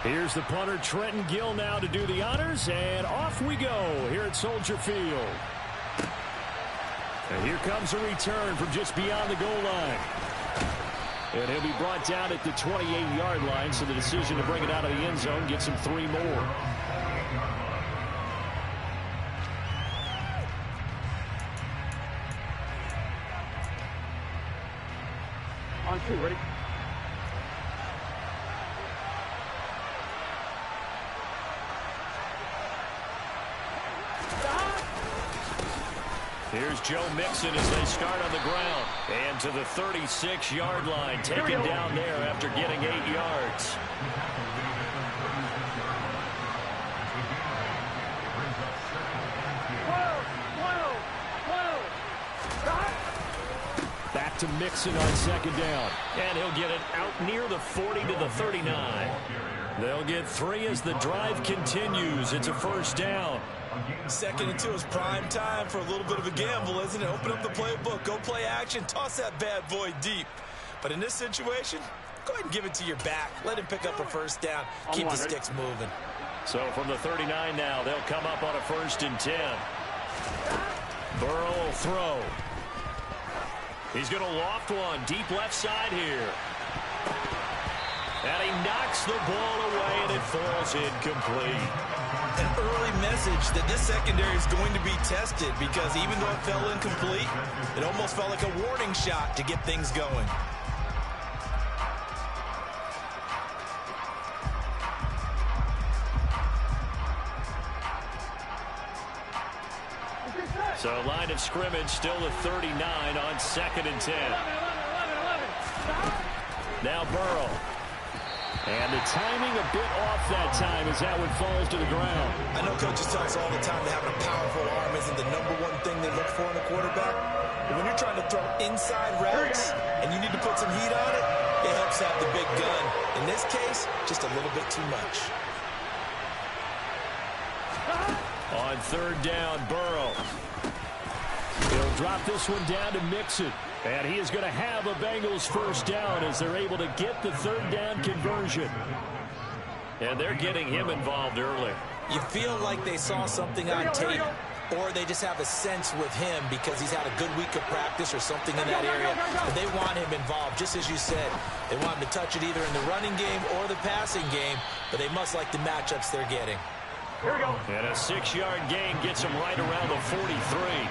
Here's the punter, Trenton Gill, now to do the honors, and off we go here at Soldier Field. And here comes a return from just beyond the goal line. And he'll be brought down at the 28-yard line, so the decision to bring it out of the end zone gets him 3 more. On 2, ready? Here's Joe Mixon as they start on the ground. And to the 36-yard line, taken down there after getting 8 yards. Back to Mixon on second down. And he'll get it out near the 40 to the 39. They'll get 3 as the drive continues. It's a first down. 2nd and 2 is prime time for a little bit of a gamble, isn't it? Open up the playbook, go play action, toss that bad boy deep. But in this situation, go ahead and give it to your back. Let him pick up a first down. Keep the sticks moving. So from the 39 now, they'll come up on a 1st and 10. Burrow will throw. He's going to loft one deep left side here. And he knocks the ball away, and it falls incomplete. An early message that this secondary is going to be tested, because even though it fell incomplete, it almost felt like a warning shot to get things going. So line of scrimmage still the 39 on 2nd and 10. Now Burrow. And the timing a bit off that time as that one falls to the ground. I know coaches tell us all the time that having a powerful arm isn't the #1 thing they look for in a quarterback. But when you're trying to throw inside routes and you need to put some heat on it, it helps have the big gun. In this case, just a little bit too much. On 3rd down, Burrow. He'll drop this one down to Mixon. And he is going to have a Bengals first down as they're able to get the 3rd down conversion. And they're getting him involved early. You feel like they saw something on tape, or they just have a sense with him because he's had a good week of practice or something in that area. But they want him involved, just as you said. They want him to touch it either in the running game or the passing game, but they must like the matchups they're getting. Here we go. And a 6-yard gain gets him right around the 43.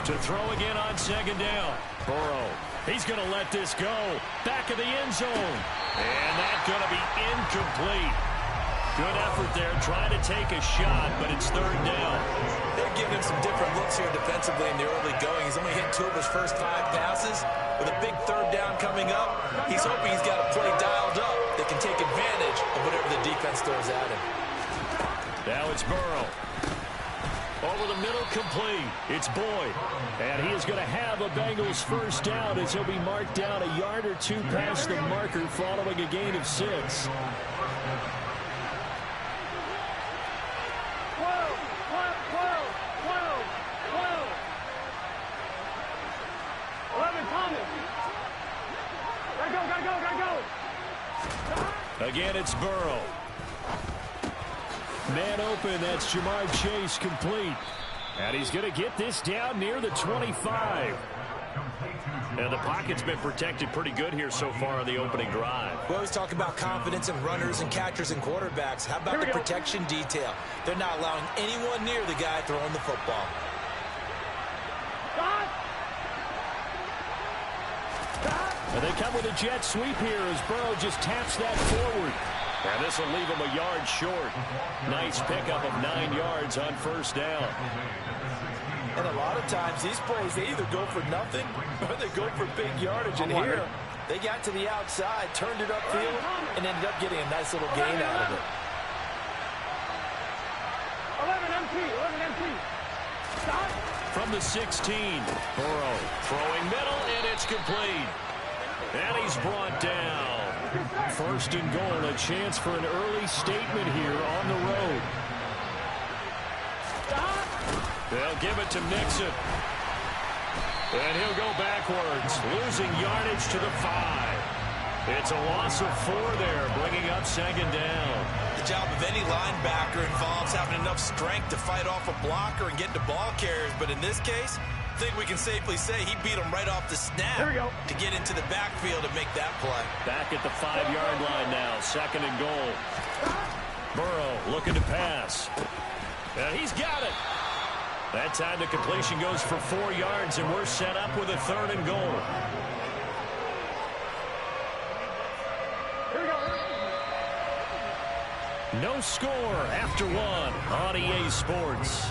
To throw again on 2nd down. Burrow. He's going to let this go. Back of the end zone. And that's going to be incomplete. Good effort there, trying to take a shot, but it's 3rd down. They're giving him some different looks here defensively in the early going. He's only hit 2 of his first 5 passes. With a big 3rd down coming up, he's hoping he's got a play dialed up that can take advantage of whatever the defense throws at him. Now it's Burrow. Over the middle, complete. It's Boyd. And he is going to have a Bengals first down as he'll be marked down a yard or 2 past the marker following a gain of 6. Again, it's Burrow. Man open, that's Jamar Chase, complete. And he's going to get this down near the 25. And the pocket's been protected pretty good here so far on the opening drive. We always talk about confidence in runners and catchers and quarterbacks. How about the protection detail? They're not allowing anyone near the guy throwing the football. And they come with a jet sweep here as Burrow just taps that forward. And this will leave him a yard short. Nice pickup of 9 yards on 1st down. And a lot of times these plays, they either go for nothing or they go for big yardage. And here, they got to the outside, turned it upfield, and ended up getting a nice little gain out of it. 11 empty. Stop. From the 16, Burrow throwing middle, and it's complete. And he's brought down. 1st and goal, a chance for an early statement here on the road. They'll give it to Mixon. And he'll go backwards, losing yardage to the 5. It's a loss of 4 there, bringing up 2nd down. The job of any linebacker involves having enough strength to fight off a blocker and get to ball carriers. But in this case, I think we can safely say he beat him right off the snap to get into the backfield and make that play. Back at the 5-yard line now, 2nd and goal. Burrow looking to pass. And he's got it. That time the completion goes for 4 yards, and we're set up with a 3rd and goal. No score after 1 on EA Sports.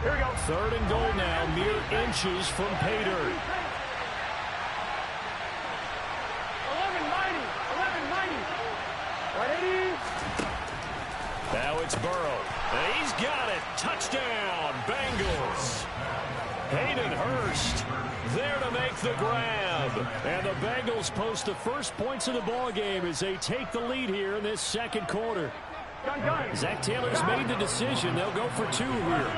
Here we go. 3rd and goal now, mere inches from pay dirt. 1190. 1190. 180. Now it's Burrow. And he's got it. Touchdown, Bengals. Hayden Hurst there to make the grab. And the Bengals post the first points of the ball game as they take the lead here in this 2nd quarter. Gun. Zach Taylor's made the decision. They'll go for 2 here.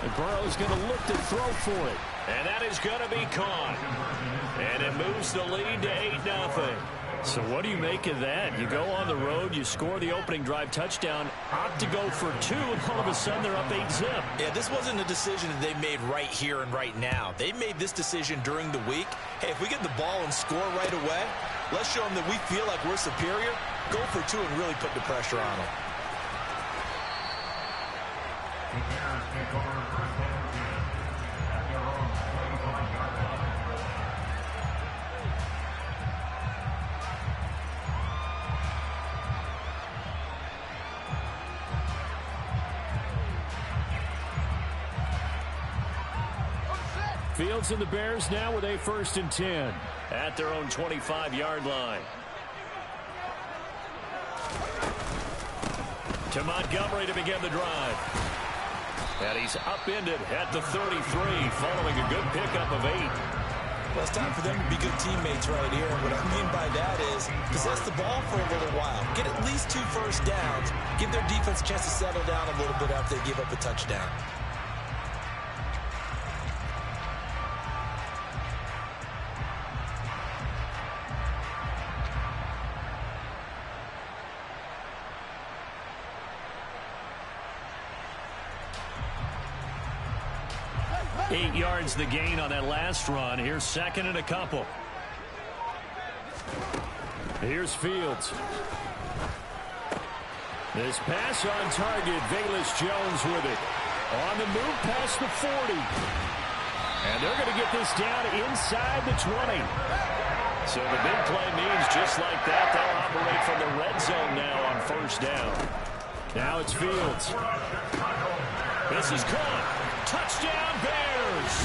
And Burrow's going to look to throw for it. And that is going to be caught. And it moves the lead to 8-0. So what do you make of that? You go on the road, you score the opening drive touchdown, opt to go for 2, and all of a sudden they're up 8-zip. Yeah, this wasn't a decision that they made right here and right now. They made this decision during the week. Hey, if we get the ball and score right away, let's show them that we feel like we're superior. Go for 2 and really put the pressure on them. Fields and the Bears now with a 1st and 10 at their own 25-yard line. To Montgomery to begin the drive. And he's upended at the 33 following a good pickup of 8. Well, it's time for them to be good teammates right here. And what I mean by that is possess the ball for a little while. Get at least 2 first downs. Give their defense a chance to settle down a little bit after they give up a touchdown. Eight yards the gain on that last run. Here's 2nd and a couple. Here's Fields. This pass on target. Velus Jones with it. On the move past the 40. And they're going to get this down inside the 20. So the big play means just like that, they'll operate from the red zone now on 1st down. Now it's Fields. This is caught. Touchdown, Bears!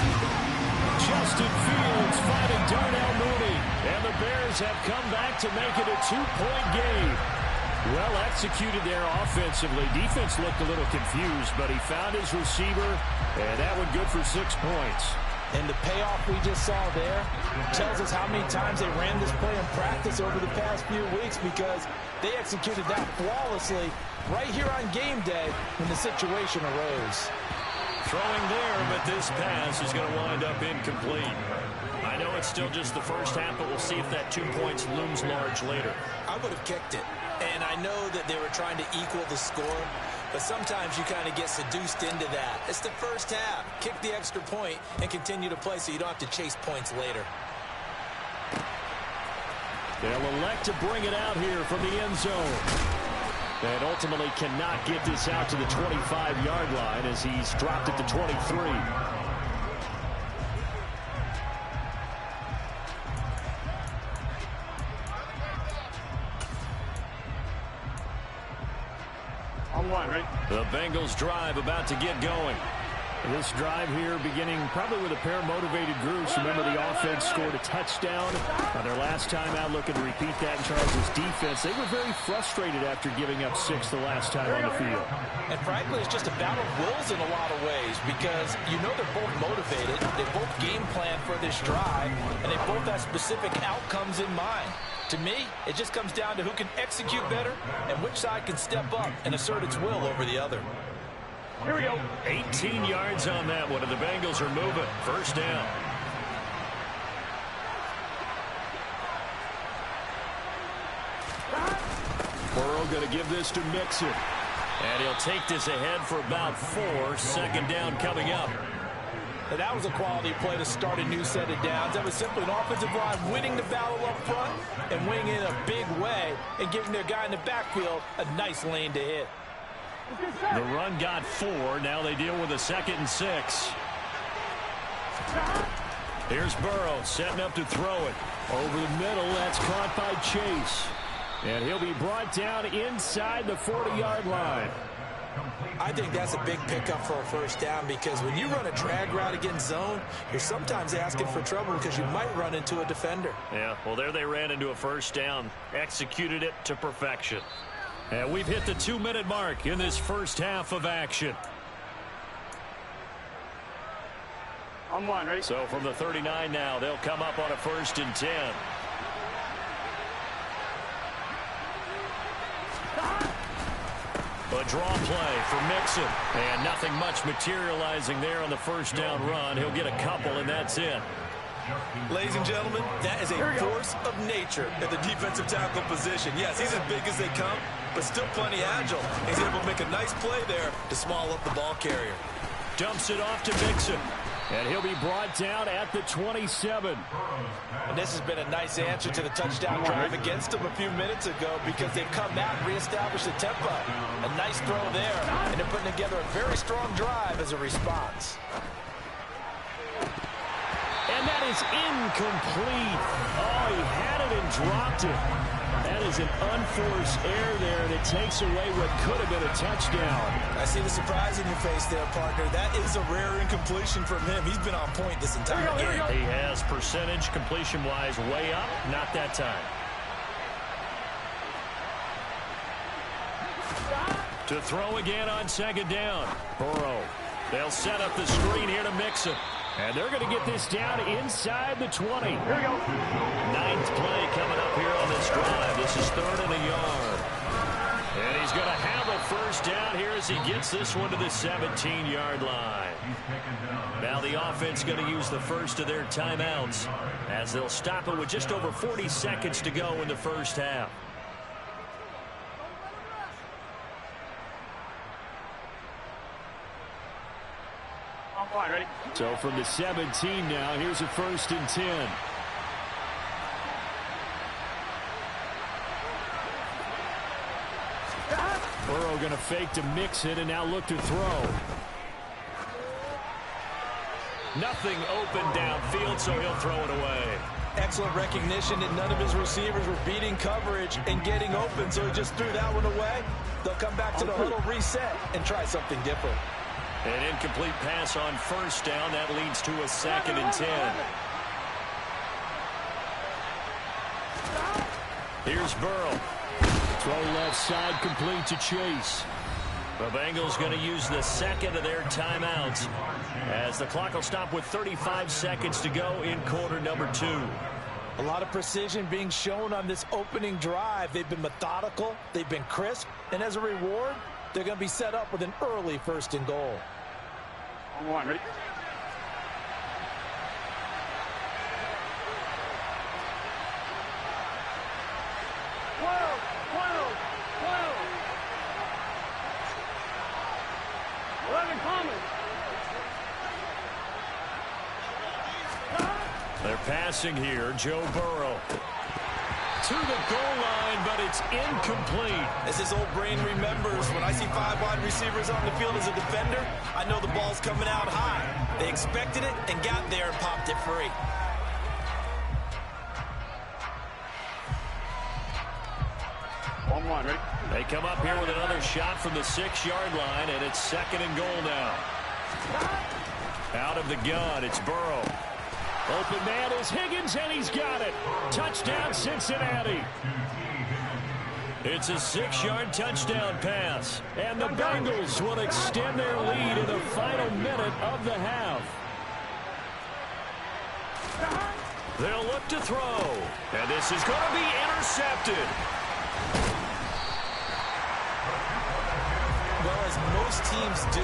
Justin Fields finding Darnell Mooney. And the Bears have come back to make it a 2-point game. Well executed there offensively. Defense looked a little confused, but he found his receiver, and that one good for 6 points. And the payoff we just saw there tells us how many times they ran this play in practice over the past few weeks, because they executed that flawlessly right here on game day when the situation arose. Throwing there, but this pass is going to wind up incomplete. I know it's still just the first half, but we'll see if that 2 points looms large later. I would have kicked it. And I know that they were trying to equal the score, but sometimes you kind of get seduced into that. It's the first half. Kick the extra point and continue to play so you don't have to chase points later. They'll elect to bring it out here from the end zone. And ultimately cannot get this out to the 25-yard line as he's dropped it to 23. On 1, right? The Bengals drive about to get going. This drive here beginning probably with a pair of motivated groups. Remember, the offense scored a touchdown on their last time out, looking to repeat that in Charles' defense. They were very frustrated after giving up 6 the last time on the field. And frankly, it's just a battle of wills in a lot of ways because you know they're both motivated. They both game plan for this drive, and they both have specific outcomes in mind. To me, it just comes down to who can execute better and which side can step up and assert its will over the other. Here we go. 18 yards on that one, and the Bengals are moving. First down. Burrow going to give this to Mixon. And he'll take this ahead for about 4. Second down coming up. And that was a quality play to start a new set of downs. That was simply an offensive line winning the battle up front and winning in a big way and giving their guy in the backfield a nice lane to hit. The run got 4. Now they deal with a 2nd and 6. Here's Burrow setting up to throw it. Over the middle, that's caught by Chase. And he'll be brought down inside the 40-yard line. I think that's a big pickup for a first down because when you run a drag route against zone, you're sometimes asking for trouble because you might run into a defender. Yeah, well, there they ran into a first down. Executed it to perfection. And we've hit the 2-minute mark in this first half of action. On one, ready? So from the 39 now, they'll come up on a 1st and 10. A draw play for Mixon. And nothing much materializing there on the first down run. He'll get a couple, and that's it. Ladies and gentlemen, that is a force of nature at the defensive tackle position. Yes, he's as big as they come, but still plenty agile. He's able to make a nice play there to small up the ball carrier. Dumps it off to Mixon. And he'll be brought down at the 27. And this has been a nice answer to the touchdown drive against them a few minutes ago because they've come out and reestablished the tempo. A nice throw there, and they're putting together a very strong drive as a response. And that is incomplete. Oh, he had it and dropped it. That is an unforced error there, and it takes away what could have been a touchdown. I see the surprise in your face there, partner. That is a rare incompletion from him. He's been on point this entire game. He has percentage completion-wise way up. Not that time. To throw again on 2nd down. Burrow. They'll set up the screen here to Mixon. And they're going to get this down inside the 20. Here we go. 9th play coming up here on this drive. This is 3rd and a yard. And he's going to have a first down here as he gets this one to the 17-yard line. Now the offense going to use the first of their timeouts as they'll stop it with just over 40 seconds to go in the first half. Fine, ready? So from the 17 now, here's a 1st and 10. Burrow going to fake to Mixon and now look to throw. Nothing open downfield, so he'll throw it away. Excellent recognition that none of his receivers were beating coverage and getting open, so he just threw that one away. They'll come back to the huddle, reset, and try something different. An incomplete pass on 1st down. That leads to a 2nd and 10. Here's Burrow. Throw left side complete to Chase. The Bengals going to use the 2nd of their timeouts as the clock will stop with 35 seconds to go in quarter number 2. A lot of precision being shown on this opening drive. They've been methodical. They've been crisp. And as a reward, they're going to be set up with an early 1st and goal. On one, ready? They're passing here. Joe Burrow to the goal line, but it's incomplete. As his old brain remembers, when I see 5 wide receivers on the field as a defender, I know the ball's coming out high. They expected it and got there and popped it free. On one, ready? They come up here with another shot from the 6-yard line, and it's 2nd and goal now. Out of the gun, it's Burrow. Open man is Higgins, and he's got it. Touchdown, Cincinnati. It's a 6-yard touchdown pass. And the Bengals will extend their lead in the final minute of the half. They'll look to throw. And this is going to be intercepted. Well, as most teams do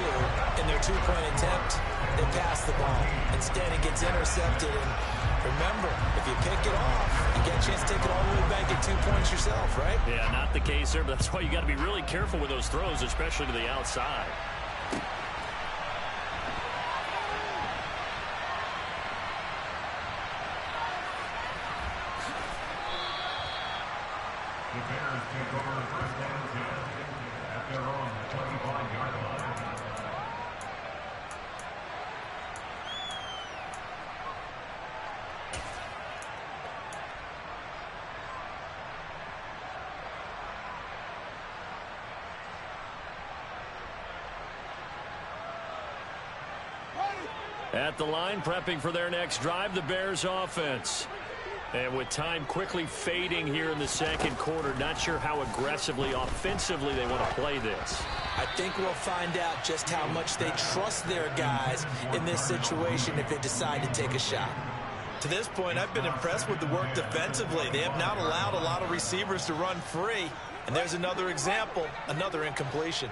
in their two-point attempt, they pass the ball. Instead, it gets intercepted. And remember, if you pick it off, you get a chance to take it all the way back, get 2 points yourself, right? Yeah, not the case there, but that's why you got to be really careful with those throws, especially to the outside. The Bears take over first down 10 at their own 25-yard line. At the line, prepping for their next drive, the Bears offense. And with time quickly fading here in the second quarter, not sure how aggressively, offensively they want to play this. I think we'll find out just how much they trust their guys in this situation if they decide to take a shot. To this point, I've been impressed with the work defensively. They have not allowed a lot of receivers to run free. And there's another example, another incompletion.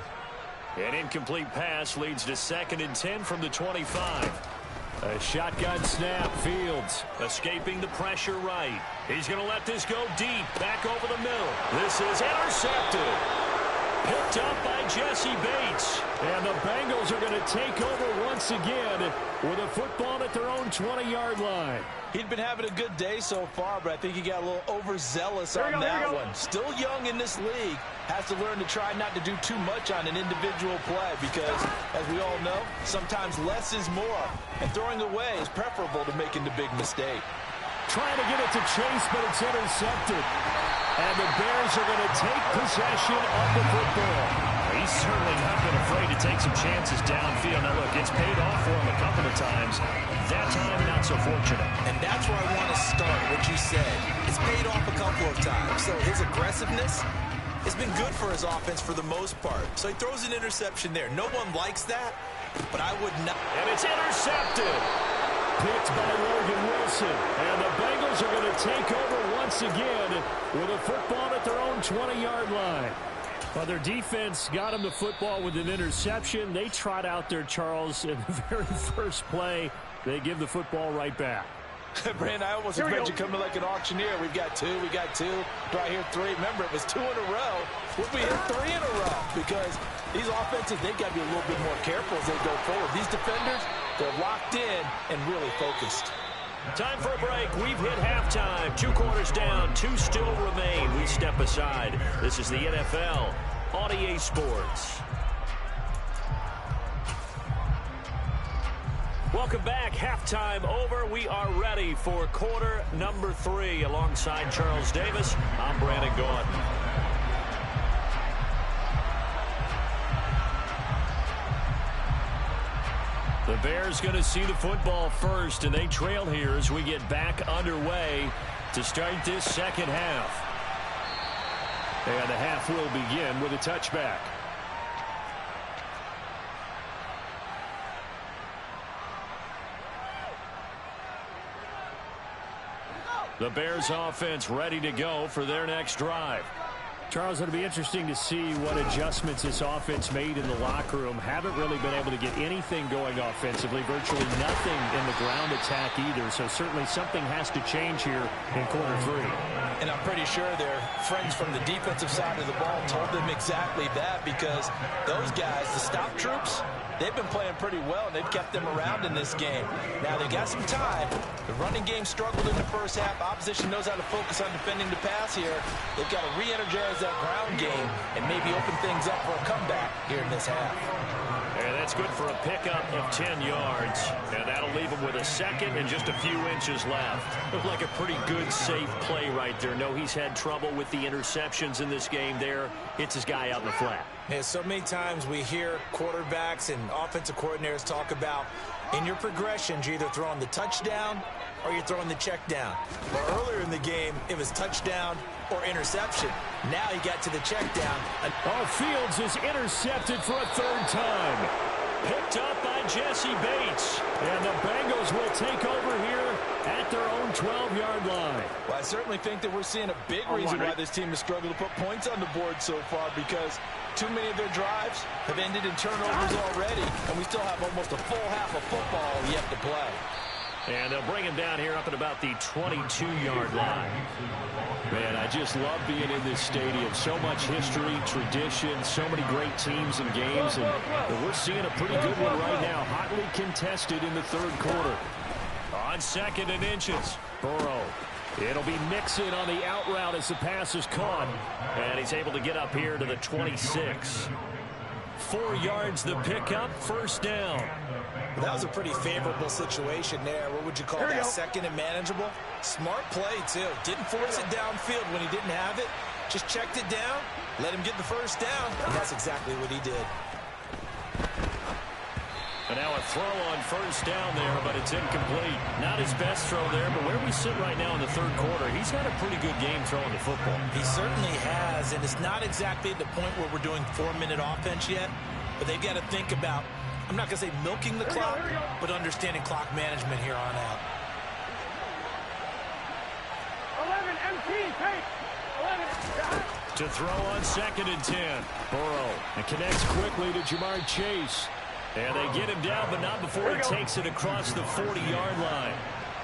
An incomplete pass leads to 2nd and 10 from the 25. A shotgun snap. Fields escaping the pressure right. He's going to let this go deep. Back over the middle. This is intercepted. Picked up by Jesse Bates. And the Bengals are going to take over once again with a football at their own 20-yard line. He'd been having a good day so far, but I think he got a little overzealous on that one. Still young in this league. Has to learn to try not to do too much on an individual play because, as we all know, sometimes less is more. And throwing away is preferable to making the big mistake. Trying to get it to Chase, but it's intercepted. And the Bears are going to take possession of the football. He's certainly not been afraid to take some chances downfield. Now, look, it's paid off for him a couple of times. That time, not so fortunate. And that's where I want to start, what you said. It's paid off a couple of times. So his aggressiveness has been good for his offense for the most part. So he throws an interception there. No one likes that, but I would not. And it's intercepted. Picked by Logan Wilson. And the Bengals are going to take over once again with a football at their own 20-yard line. Well, their defense got them the football with an interception. They trot out there, Charles, in the very first play. They give the football right back. Brandon, I almost expect you coming like an auctioneer. We've got two. Do I hear three? Remember, it was 2 in a row. Would we hit 3 in a row? Because these offenses, they've got to be a little bit more careful as they go forward. These defenders, they're locked in and really focused. Time for a break. We've hit halftime. 2 quarters down. 2 still remain. We step aside. This is the NFL on EA Sports. Welcome back. Halftime over. We are ready for quarter number 3. Alongside Charles Davis, I'm Brandon Gaudin. The Bears going to see the football first, and they trail here as we get back underway to start this second half. And the half will begin with a touchback. The Bears offense ready to go for their next drive. Charles, it'll be interesting to see what adjustments this offense made in the locker room. Haven't really been able to get anything going offensively, virtually nothing in the ground attack either. So certainly something has to change here in quarter 3. And I'm pretty sure their friends from the defensive side of the ball told them exactly that, because those guys, the stop troops, they've been playing pretty well, and they've kept them around in this game. Now, they got some time. The running game struggled in the first half. Opposition knows how to focus on defending the pass here. They've got to re-energize that ground game and maybe open things up for a comeback here in this half. And that's good for a pickup of 10 yards. And that'll leave him with a second and just a few inches left. Looked like a pretty good, safe play right there. No, he's had trouble with the interceptions in this game there. Hits his guy out in the flat. Yeah, so many times we hear quarterbacks and offensive coordinators talk about In your progressions, you're either throwing the touchdown or you're throwing the check down. But earlier in the game, it was touchdown or interception. Now he got to the check down. Fields is intercepted for a third time. Picked up by Jesse Bates. And the Bengals will take over here at their own 12-yard line. Well, I certainly think that we're seeing a big reason why this team has struggled to put points on the board so far, because too many of their drives have ended in turnovers already, and we still have almost a full half of football yet to play. And they'll bring him down here up at about the 22-yard line. Man, I just love being in this stadium. So much history, tradition, so many great teams and games. And we're seeing a pretty good one right now. Hotly contested in the third quarter. On 2nd and inches, Burrow. It'll be Mixon on the out route as the pass is caught. And he's able to get up here to the 26. 4 yards the pickup, first down. That was a pretty favorable situation there. What would you call that? Second and manageable? Smart play, too. Didn't force it downfield when he didn't have it. Just checked it down, let him get the first down, and that's exactly what he did. And now a throw on first down there, but it's incomplete. Not his best throw there, but where we sit right now in the third quarter, he's got a pretty good game throwing the football. He certainly has, and it's not exactly at the point where we're doing 4-minute offense yet, but they've got to think about, I'm not going to say milking the clock, but understanding clock management here on out. 11 empty, take 11. To throw on 2nd and 10. Burrow, and connects quickly to Jamar Chase. And they get him down, but not before he takes it across the 40-yard line.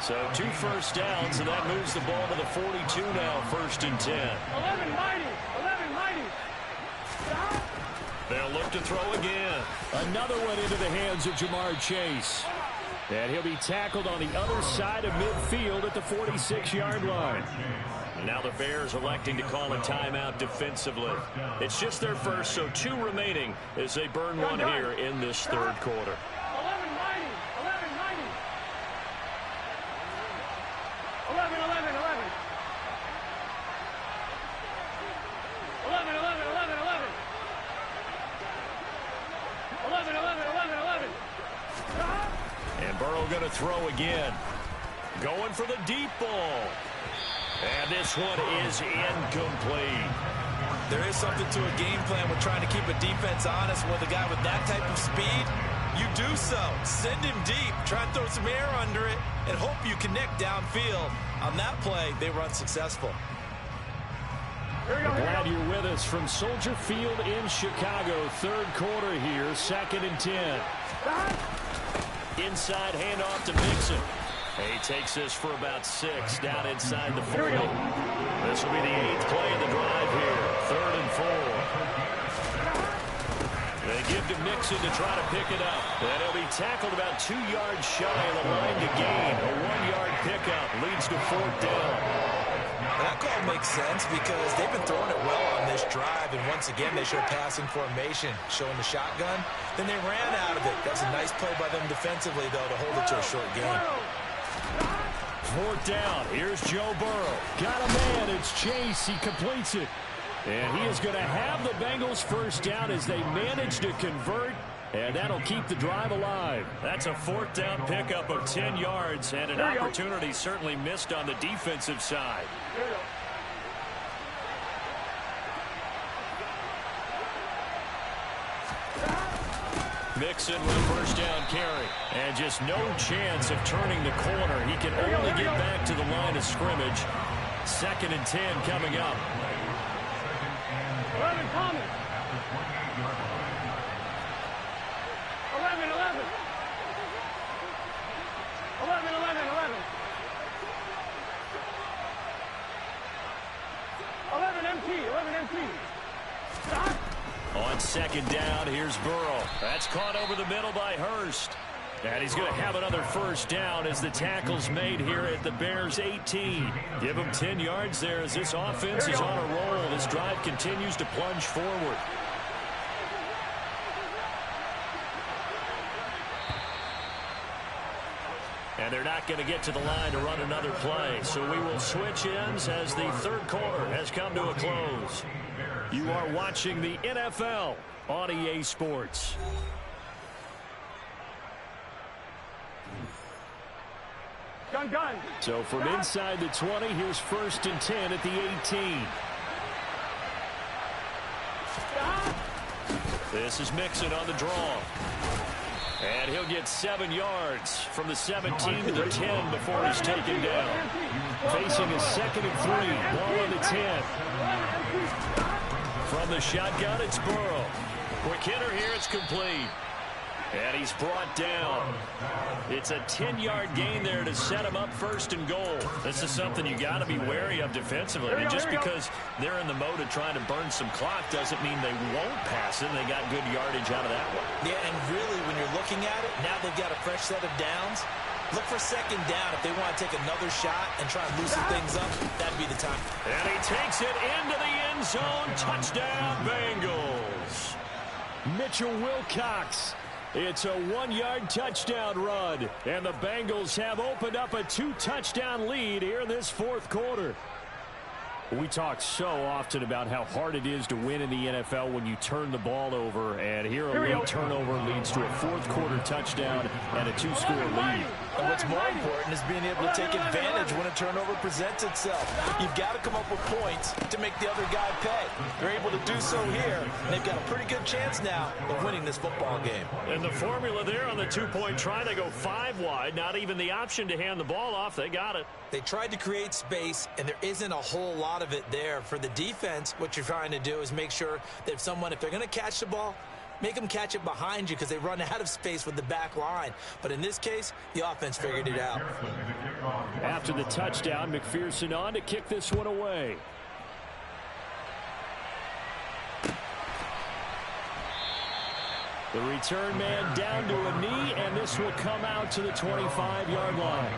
So 2 first downs, and that moves the ball to the 42 now, 1st and 10. 11 mighty, 11 mighty. They'll look to throw again. Another one into the hands of Jamar Chase. And he'll be tackled on the other side of midfield at the 46-yard line. And now the Bears electing to call a timeout defensively. It's just their first, so 2 remaining as they burn one here in this third quarter. 11 mighty, 11 mighty. 11, 11, 11. 11, 11, 11, 11. 11, 11, 11, 11. And Burrow going to throw again. Going for the deep ball. And this one is incomplete. There is something to a game plan with trying to keep a defense honest with a guy with that type of speed. You do so. Send him deep. Try and throw some air under it and hope you connect downfield. On that play, they were unsuccessful. Glad you're with us from Soldier Field in Chicago. Third quarter here, 2nd and 10. Inside handoff to Mixon. He takes this for about 6 down inside the 40. This will be the 8th play of the drive here. 3rd and 4. They give to Mixon to try to pick it up. And he'll be tackled about 2 yards shy of the line to gain. A 1-yard pickup leads to 4th down. That call makes sense because they've been throwing it well on this drive, and once again they show passing formation, showing the shotgun. Then they ran out of it. That's a nice play by them defensively, though, to hold it to a short game. 4th down. Here's Joe Burrow. Got a man. It's Chase. He completes it. And he is going to have the Bengals first down as they manage to convert. And that'll keep the drive alive. That's a 4th down pickup of 10 yards and an opportunity certainly missed on the defensive side. Mixon with a first down carry. And just no chance of turning the corner. He can only get back to the line of scrimmage. 2nd and 10 coming up. 11 coming. 11, 11. 11, 11, 11. 11 MT, 11 MT. Stop. On 2nd down, here's Burrow. That's caught over the middle by Hurst. And he's going to have another first down as the tackle's made here at the Bears 18. Give him 10 yards there as this offense is on a roll. This drive continues to plunge forward. And they're not going to get to the line to run another play. So we will switch ends as the third quarter has come to a close. You are watching the NFL on EA Sports. Gun. So from inside the 20, here's 1st and 10 at the 18. This is Mixon on the draw. And he'll get 7 yards from the 17 to the 10 before he's taken down. Facing a 2nd and 3. Ball on the 10. From the shotgun, it's Burrow. Quick hitter here, it's complete. And he's brought down. It's a 10-yard gain there to set him up 1st and goal. This is something you got to be wary of defensively. I mean, just because they're in the mode of trying to burn some clock doesn't mean they won't pass it. They got good yardage out of that one. Yeah, and really, when you're looking at it, now they've got a fresh set of downs. Look for 2nd down. If they want to take another shot and try and loosen things up, that'd be the time. And he takes it into the end zone. Touchdown, Bengals. Mitchell Wilcox. It's a 1-yard touchdown run, and the Bengals have opened up a 2-touchdown lead here in this 4th quarter. We talk so often about how hard it is to win in the NFL when you turn the ball over, and here a late turnover leads to a 4th quarter touchdown and a 2-score lead. And what's more important is being able to take advantage when a turnover presents itself. You've got to come up with points to make the other guy pay. They're able to do so here, and they've got a pretty good chance now of winning this football game. And the formula there on the 2-point try, they go 5 wide, not even the option to hand the ball off. They got it. They tried to create space, and there isn't a whole lot of it there. For the defense, what you're trying to do is make sure that if they're going to catch the ball, make them catch it behind you because they run out of space with the back line. But in this case, the offense figured it out. After the touchdown, McPherson on to kick this one away. The return man down to a knee, and this will come out to the 25-yard line.